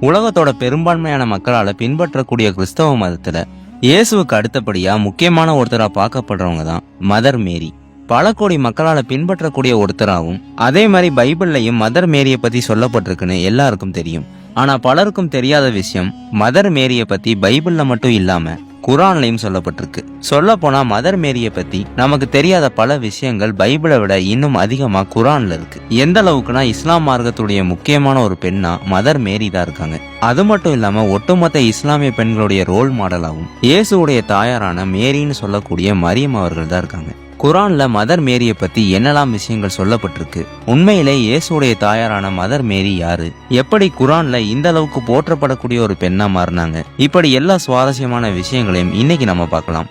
உலகத்தோட பெரும்பான்மையான மக்களால பின்பற்றக்கூடிய கிறிஸ்தவ மதத்துல இயேசுவுக்கு அடுத்தபடியா முக்கியமான ஒருத்தரா பார்க்கப்படுறவங்க தான் மதர் மேரி. பல கோடி மக்களால பின்பற்றக்கூடிய ஒருத்தராகவும், அதே மாதிரி பைபிள்லையும் மதர் மேரியை பத்தி சொல்லப்பட்டிருக்குன்னு எல்லாருக்கும் தெரியும். ஆனா பலருக்கும் தெரியாத விஷயம், மதர் மேரியை பத்தி பைபிள்ல மட்டும் இல்லாம குரான்லையும் சொல்லப்பட்டிருக்கு. சொல்ல போனா மதர் மேரியை பத்தி நமக்கு தெரியாத பல விஷயங்கள் பைபிளை விட இன்னும் அதிகமா குரான்ல இருக்கு. எந்த அளவுக்குனா, இஸ்லாம் மார்க்கத்துடைய முக்கியமான ஒரு பெண்ணா மதர் மேரி தான் இருக்காங்க. அது மட்டும் இல்லாம ஒட்டுமொத்த இஸ்லாமிய பெண்களுடைய ரோல் மாடலாகவும் இயேசுடைய தாயாரான மேரின்னு சொல்லக்கூடிய மரியம் அவர்கள் தான் இருக்காங்க. குரான்ல மதர் மேரியை பத்தி என்னெல்லாம் விஷயங்கள் சொல்லப்பட்டிருக்கு, உண்மையிலே இயேசுடைய தாயாரான மதர் மேரி யாரு, எப்படி குரான்ல இந்த அளவுக்கு போற்றப்படக்கூடிய ஒரு பெண்ணா மாறினாங்க, இப்படி எல்லா சுவாரஸ்யமான விஷயங்களையும் இன்னைக்கு நம்ம பார்க்கலாம்.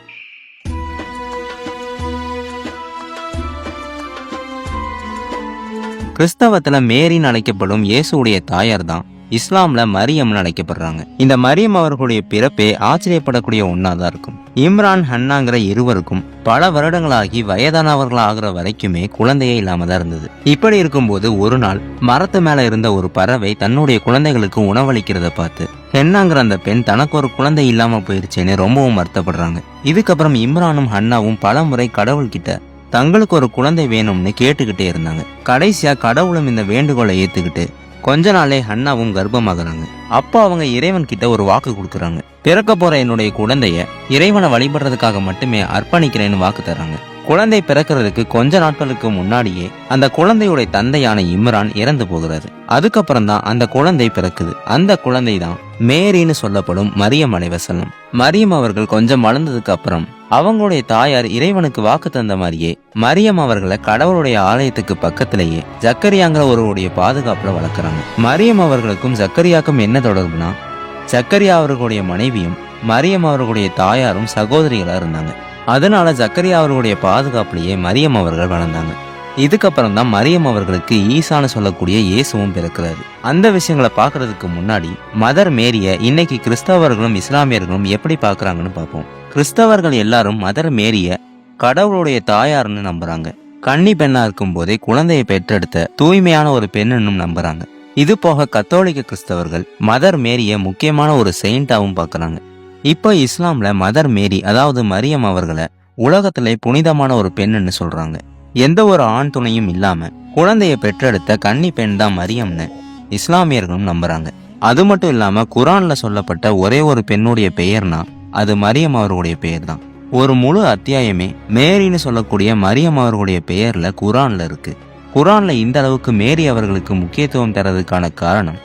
கிறிஸ்தவத்துல மேரின்னு அழைக்கப்படும் இயேசுடைய தாயார் தான் இஸ்லாம்ல மரியம்னு அழைக்கப்படுறாங்க. இந்த மரியம் அவர்களுடைய பிறப்பே ஆச்சரியப்படக்கூடிய ஒன்னாதான் இருக்கும். இம்ரான் ஹன்னாங்கிற இருவருக்கும் பல வருடங்களாகி வயதானவர்கள் ஆகிற வரைக்குமே குழந்தையே இல்லாம தான் இருந்தது. இப்படி இருக்கும்போது ஒரு நாள் மரத்து மேல இருந்த ஒரு பறவை தன்னுடைய குழந்தைகளுக்கு உணவளிக்கிறத பார்த்து ஹென்னாங்கிற அந்த பெண் தனக்கு ஒரு குழந்தை இல்லாம போயிருச்சேன்னு ரொம்பவும் வருத்தப்படுறாங்க. இதுக்கப்புறம் இம்ரானும் ஹன்னாவும் பல முறை கடவுள்கிட்ட தங்களுக்கு ஒரு குழந்தை வேணும்னு கேட்டுக்கிட்டே இருந்தாங்க. கடைசியா கடவுளும் இந்த வேண்டுகோளை ஏத்துக்கிட்டு கொஞ்ச நாளே ஹன்னாவும் கர்ப்பமாகறாங்க. அப்போ அவங்க இறைவன் கிட்ட ஒரு வாக்கு கொடுக்குறாங்க. பிறக்க போற என்னுடைய குழந்தைய இறைவனை வழிபடுறதுக்காக மட்டுமே அர்ப்பணிக்கிறேன்னு வாக்கு தர்றாங்க. குழந்தை பிறக்கிறதுக்கு கொஞ்ச நாட்களுக்கு முன்னாடியே அந்த குழந்தையுடைய தந்தையான இம்ரான் இறந்து போகிறாரு. அதுக்கப்புறம் தான் அந்த குழந்தை பிறக்குது. அந்த குழந்தை தான் மேரின்னு சொல்லப்படும் மரியம் அலைவசல்லம். மரியம் அவர்கள் கொஞ்சம் வளர்ந்ததுக்கு அப்புறம் அவங்களுடைய தாயார் இறைவனுக்கு வாக்கு தந்த மாதிரியே மரியம் அவர்களை கடவுளுடைய ஆலயத்துக்கு பக்கத்திலேயே ஜக்கரியாங்கிற ஒருவருடைய பாதுகாப்புல வளர்க்குறாங்க. மரியம் அவர்களுக்கும் ஜக்கரியாக்கும் என்ன தொடர்புனா, ஜக்கரியா அவர்களுடைய மனைவியும் மரியம் அவர்களுடைய தாயாரும் சகோதரிகளா இருந்தாங்க. அதனால ஜக்கரியா அவர்களுடைய பாதுகாப்புலயே மரியம் அவர்கள் வளர்ந்தாங்க. இதுக்கப்புறம் தான் மரியம் அவர்களுக்கு ஈசான்னு சொல்லக்கூடிய இயேசுவும் பிறக்கிறாரு. அந்த விஷயங்களை பாக்குறதுக்கு முன்னாடி மதர் மேரிய இன்னைக்கு கிறிஸ்தவர்களும் இஸ்லாமியர்களும் எப்படி பாக்குறாங்கன்னு பார்ப்போம். கிறிஸ்தவர்கள் எல்லாரும் மதர் மேரிய கடவுளுடைய தாயார்னு நம்புறாங்க. கன்னி பெண்ணா இருக்கும் போதே குழந்தையை பெற்றெடுத்த தூய்மையான ஒரு பெண்ணுன்னு நம்புறாங்க. இது போக கத்தோலிக்க கிறிஸ்தவர்கள் மதர் மேரிய முக்கியமான ஒரு செயின்டாவும் பாக்குறாங்க. இப்போ இஸ்லாம்ல மதர் மேரி அதாவது மரியம் அவர்களை உலகத்திலே புனிதமான ஒரு பெண்ணுன்னு சொல்றாங்க. எந்த ஒரு ஆண் துணையும் இல்லாம குழந்தைய பெற்றெடுத்த கன்னி பெண் தான் மரியம்னு இஸ்லாமியர்களும் நம்புறாங்க. அது மட்டும் இல்லாம குரான்ல சொல்லப்பட்ட ஒரே ஒரு பெண்ணுடைய பெயர்னா அது மரியம் அவர்களுடைய பெயர் தான். ஒரு முழு அத்தியாயமே மேரின்னு சொல்லக்கூடிய மரியம் அவர்களுடைய பெயர்ல குரான்ல இருக்கு. குரான்ல இந்த அளவுக்கு மேரி அவர்களுக்கு முக்கியத்துவம் தரதுக்கான காரணம்,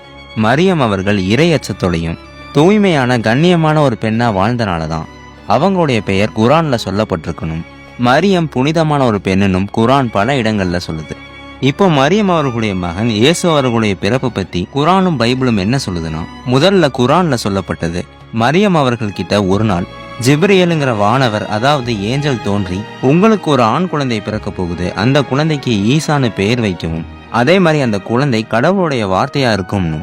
மரியம் அவர்கள் இறை அச்சத்தோடையும் தூய்மையான கண்ணியமான ஒரு பெண்ணா வாழ்ந்தனாலதான் அவங்களுடைய பெயர் குரான்ல சொல்லப்பட்டிருக்கணும். மரியம் புனிதமான ஒரு பெண்ணுன்னு குரான் பல இடங்கள்ல சொல்லுது. இப்போ மரியம் அவர்களுடைய மகன் இயேசு அவர்களுடைய பிறப்பு பத்தி குரானும் பைபிளும் என்ன சொல்லுதுன்னா, முதல்ல குரான்ல சொல்லப்பட்டது, மரியம் அவர்கள் கிட்ட ஒரு நாள் ஜிப்ரியலுங்கிற வானவர் அதாவது ஏஞ்சல் தோன்றி, உங்களுக்கு ஒரு ஆண் குழந்தை பிறக்க போகுது, அந்த குழந்தைக்கு ஈசான்னு பெயர் வைக்கவும், அதே மாதிரி அந்த குழந்தை கடவுளுடைய வார்த்தையா இருக்கும்னு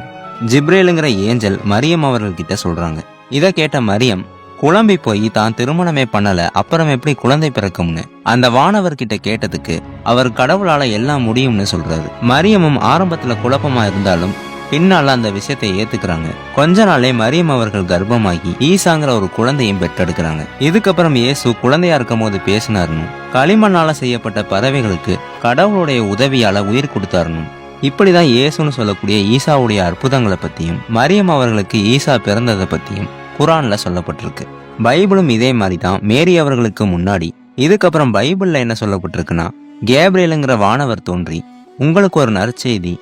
ஜிப்ரேலுங்கிற ஏஞ்சல் மரியம் அவர்கள் கிட்ட சொல்றாங்க. இதை கேட்ட மரியம் குழம்பி போய் தான் திருமணமே பண்ணல, அப்புறம் எப்படி குழந்தை பிறக்கும்னு அந்த வானவர் கிட்ட கேட்டதுக்கு அவர் கடவுளால எல்லாம் முடியும்னு சொல்றாரு. மரியமும் ஆரம்பத்துல குழப்பமா இருந்தாலும் பின்னால அந்த விஷயத்தை ஏத்துக்கிறாங்க. கொஞ்ச நாளே மரியம் அவர்கள் கர்ப்பமாகி ஈசாங்கிற ஒரு குழந்தையும் பெற்றெடுக்கிறாங்க. இதுக்கப்புறம் இயேசு குழந்தையா இருக்கும் போது பேசினாருன்னு, களிமண்ணால செய்யப்பட்ட பறவைகளுக்கு கடவுளுடைய உதவியால உயிர் கொடுத்தாருன்னு, இப்படிதான் இயேசுன்னு சொல்லக்கூடிய ஈசாவுடைய அற்புதங்களை பத்தியும் மரியம் அவர்களுக்கு ஈசா பிறந்ததை பத்தியும் குரான்ல சொல்லப்பட்டிருக்கு. பைபிளும் இதே மாதிரி தான் மேரி அவர்களுக்கு முன்னாடி. இதுக்கப்புறம் பைபிள்ல என்ன சொல்லப்பட்டிருக்குன்னா, கேப்ரியலுங்கிற வானவர் தோன்றி, உங்களுக்கு ஒரு நற்செய்தி,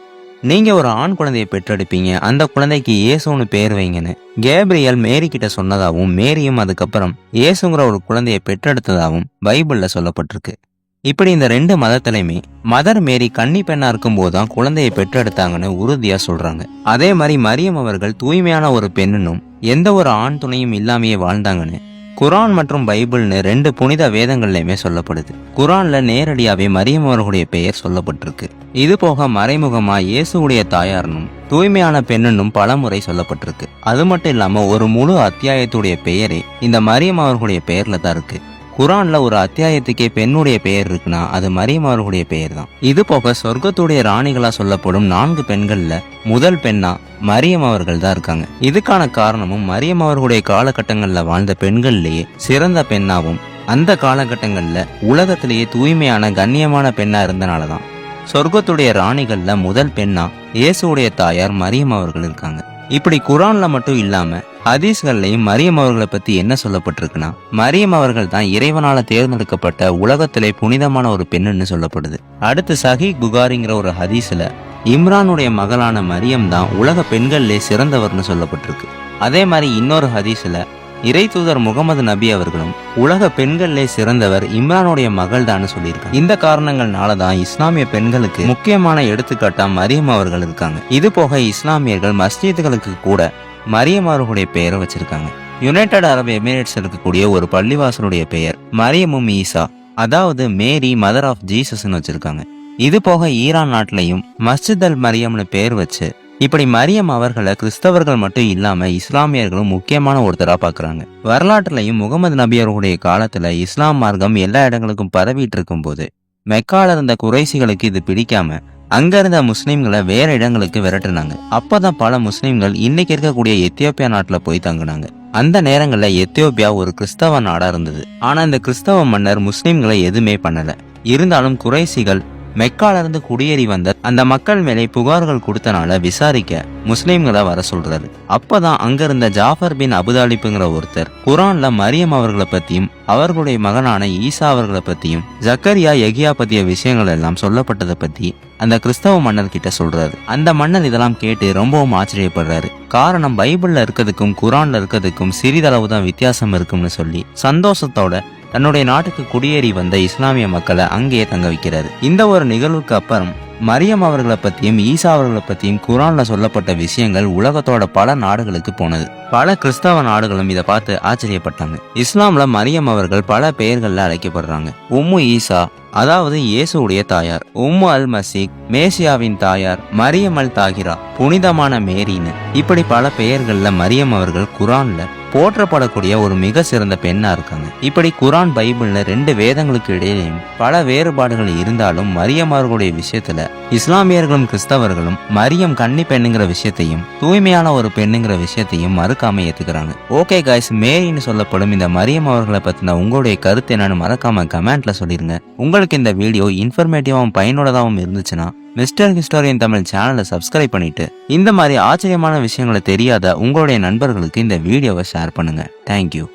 நீங்க ஒரு ஆண் குழந்தையை பெற்றெடுப்பீங்க, அந்த குழந்தைக்கு இயேசுன்னு பேர் வைங்கன்னு கேப்ரியல் மேரி கிட்ட சொன்னதாகவும், மேரியும் அதுக்கப்புறம் இயேசுங்கிற ஒரு குழந்தையை பெற்றெடுத்ததாகவும் பைபிள்ல சொல்லப்பட்டிருக்கு. இப்படி இந்த ரெண்டு மதத்திலையுமே மதர் மேரி கன்னி பெண்ணா இருக்கும் போதுதான் குழந்தையை பெற்றெடுத்தாங்கன்னு உறுதியா சொல்றாங்க. அதே மாதிரி மரியம் அவர்கள் தூய்மையான ஒரு பெண்ணுன்னும் எந்த ஒரு ஆண் துணையும் இல்லாமையே வாழ்ந்தாங்கன்னு குரான் மற்றும் பைபிள்னு ரெண்டு புனித வேதங்கள்லயுமே சொல்லப்படுது. குரான்ல நேரடியாவே மரியம் அவர்களுடைய பெயர் சொல்லப்பட்டிருக்கு. இது போக மறைமுகமா இயேசுடைய தாயார்னும் தூய்மையான பெண்ணுன்னும் பல முறை சொல்லப்பட்டிருக்கு. அது மட்டும் இல்லாம ஒரு முழு அத்தியாயத்துடைய பெயரே இந்த மரியம் அவர்களுடைய பெயர்ல தான் இருக்கு. குரான்ல ஒரு அத்தியாயத்துக்கே பெண்ணுடைய பெயர் இருக்குன்னா அது மரியம் அவர்களுடைய பெயர் தான். இது போக சொர்க்கத்துடைய ராணிகளா சொல்லப்படும் 4 பெண்கள்ல முதல் பெண்ணா மரியம் அவர்கள் தான் இருக்காங்க. இதுக்கான காரணமும் மரியம் அவர்களுடைய காலகட்டங்கள்ல வாழ்ந்த பெண்கள்லயே சிறந்த பெண்ணாவும் அந்த காலகட்டங்கள்ல உலகத்திலேயே தூய்மையான கண்ணியமான பெண்ணா இருந்தனாலதான் சொர்க்கத்துடைய ராணிகள்ல முதல் பெண்ணா இயேசுடைய தாயார் மரியம் அவர்கள் இருக்காங்க. இப்படி குரான்ல மட்டும் இல்லாம ஹதீஸ்கள்லையும் மரியம் அவர்களை பத்தி என்ன சொல்லப்பட்டிருக்குன்னா, மரியம் அவர்கள் தான் இறைவனால தேர்ந்தெடுக்கப்பட்ட உலகத்திலே புனிதமான ஒரு பெண்ணுன்னு சொல்லப்படுது. அடுத்து சஹீஹ் புகாரிங்கிற ஒரு ஹதீஸ்ல இம்ரானுடைய மகளான மரியம் தான் உலக பெண்கள்லே சிறந்தவர்னு சொல்லப்பட்டிருக்கு. அதே மாதிரி இன்னொரு ஹதீஸ்ல இறை தூதர் முகமது நபி அவர்களும் உலக பெண்கள்லே சிறந்தவர் இம்ரானுடைய மகள் தான் சொல்லியிருக்காங்க. இந்த காரணங்கள்னாலதான் இஸ்லாமிய பெண்களுக்கு முக்கியமான எடுத்துக்காட்டா மரியம் அவர்கள் இருக்காங்க. இது போக இஸ்லாமியர்கள் மஸ்ஜிதுகளுக்கு கூட மரியம் அவர்களுடைய பெயரை வச்சிருக்காங்க. யுனைடெட் அரபு எமிரேட்ஸ் இருக்கக்கூடிய ஒரு பள்ளிவாசலுடைய பெயர் மரியமும் ஈசா, அதாவது மேரி மதர் ஆஃப் ஜீசஸ்ன்னு வச்சிருக்காங்க. இது போக ஈரான் நாட்டிலையும் மஸ்ஜித் அல் மரியம்னு பெயர் வச்சு இப்படி மரியம் அவர்களை கிறிஸ்தவர்கள் மட்டும் இல்லாம இஸ்லாமியர்களும் முக்கியமான ஒருத்தரா பாக்குறாங்க. வரலாற்றுலையும் முகமது நபி அவர்களுடைய காலத்துல இஸ்லாம் மார்க்கம் எல்லா இடங்களுக்கும் பரவிட்டு இருக்கும் போது மெக்கால இருந்த குறைசிகளுக்கு இது பிடிக்காம அங்க இருந்த முஸ்லிம்களை வேற இடங்களுக்கு விரட்டுனாங்க. அப்பதான் பல முஸ்லிம்கள் இன்னைக்கு இருக்கக்கூடிய எத்தியோப்பியா நாட்டுல போய் தங்குனாங்க. அந்த நேரங்கள்ல எத்தியோப்பியா ஒரு கிறிஸ்தவ நாடா இருந்தது. ஆனா இந்த கிறிஸ்தவ மன்னர் முஸ்லிம்களை எதுவுமே பண்ணல. இருந்தாலும் குறைசிகள் மெக்கால இருந்து குடியேறி வந்த அந்த மக்கள் மேலே புகார்கள் கொடுத்தனால விசாரிக்க முஸ்லிம்களை வர சொல்றாரு. அப்பதான் அங்க இருந்த ஜாஃபர் பின் அபுதாலிப்புங்கிற ஒருத்தர் குரான்ல மரியம் அவர்களை பத்தியும் அவர்களுடைய மகனான ஈசா அவர்களை பத்தியும் ஜக்கரியா யகியா பத்திய விஷயங்கள் எல்லாம் சொல்லப்பட்டதை பத்தி அந்த கிறிஸ்தவ மன்னர் கிட்ட சொல்றாரு. அந்த மன்னர் இதெல்லாம் கேட்டு ரொம்பவும் ஆச்சரியப்படுறாரு. காரணம் பைபிள்ல இருக்கிறதுக்கும் குரான்ல இருக்கிறதுக்கும் சிறிதளவு தான் வித்தியாசம் இருக்கும்னு சொல்லி சந்தோஷத்தோட தன்னுடைய நாட்டுக்கு குடியேறி வந்த இஸ்லாமிய மக்களை அங்கேயே தங்க வைக்கிறாரு. இந்த ஒரு நிகழ்வுக்கு அப்புறம் மரியம் அவர்களை பத்தியும் ஈசா அவர்களை பத்தியும் குரான்ல சொல்லப்பட்ட விஷயங்கள் உலகத்தோட பல நாடுகளுக்கு போனது. பல கிறிஸ்தவ நாடுகளும் இதை பார்த்து ஆச்சரியப்பட்டாங்க. இஸ்லாம்ல மரியம் அவர்கள் பல பெயர்கள்ல அழைக்கப்படுறாங்க. உம்மு ஈசா, அதாவது இயேசுடைய தாயார், உம்மு அல் மசீக், மேசியாவின் தாயார், மரியம் அல் தாகிரா, புனிதமான மேரின்னு இப்படி பல பெயர்கள்ல மரியம் அவர்கள் குரான்ல போற்றப்படக்கூடிய ஒரு மிக சிறந்த பெண்ணா இருக்காங்க. இப்படி குரான் பைபிள்ல 2 வேதங்களுக்கு இடையிலும் பல வேறுபாடுகள் இருந்தாலும் மரியம் அவர்களுடைய விஷயத்துல இஸ்லாமியர்களும் கிறிஸ்தவர்களும் மரியம் கன்னி பெண்ணுங்கிற விஷயத்தையும் தூய்மையான ஒரு பெண்ணுங்கிற விஷயத்தையும் மறுக்காம ஏத்துக்கிறாங்க. ஓகே காய்ஸ், மேரின்னு சொல்லப்படும் இந்த மரியம் அவர்களை பத்தின உங்களுடைய கருத்து என்னன்னு மறக்காம கமெண்ட்ல சொல்லிருங்க. உங்களுக்கு இந்த வீடியோ இன்ஃபர்மேட்டிவாகவும் பயனுள்ளதாகவும் இருந்துச்சுன்னா மிஸ்டர் ஹிஸ்டோரியன் தமிழ் சேனலை சப்ஸ்கிரைப் பண்ணிட்டு இந்த மாதிரி ஆச்சரியமான விஷயங்களை தெரியாத உங்களுடைய நண்பர்களுக்கு இந்த வீடியோவை ஷேர் பண்ணுங்க. தேங்க்யூ.